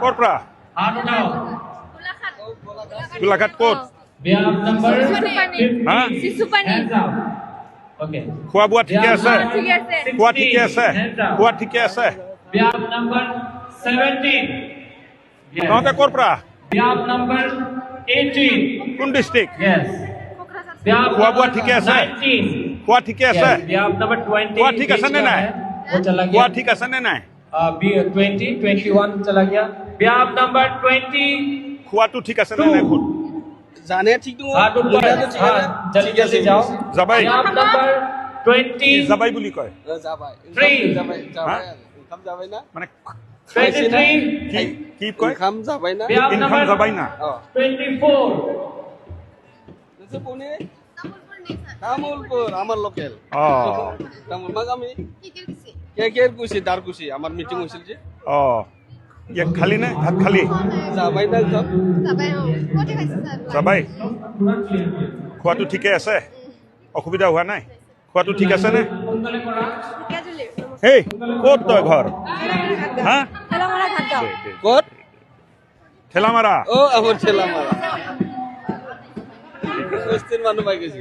ক'ৰ পৰা গোলাঘাট ক'ত হা খোৱা বোৱা ঠিকে আছে খোৱা ঠিকে আছে খোৱা ঠিকে আছে তহঁতে ক'ৰ পৰা কোন ডিষ্ট্ৰিক্ট খোৱা বোৱা ঠিকে আছে খোৱা ঠিকে আছে খোৱা ঠিক আছে নে নাই খোৱা ঠিক আছে নে নাই খোৱাটো ঠিক আছে নে নাই খুদ जाने ठीक तो जल्दी जल्दी जाओ जाबाई नंबर 20 जाबाई বুলি কয় जाबाय हाँ? इनकाम जाबाय ना মানে 23 কি কয় इनकाम जाबाय ना ইনকাম যাবাই না 24 जैसे पुणे तामुलपुर আমার লোকাল অ তামুল মাগামি কে কুছি দার কুছি আমার মিটিং হইছিল যে অ ইয়ে খালি নে ভাত খালি जाबाय ना सब যাবাই খোৱাটো ঠিকে আছে অসুবিধা হোৱা নাই খোৱাটো ঠিক আছে নে এই ক'ত তই ঘৰ হা কোট ঠেলামাৰা ও আমাৰ ছেলা মাৰা 20 মানুষ পাই গেছি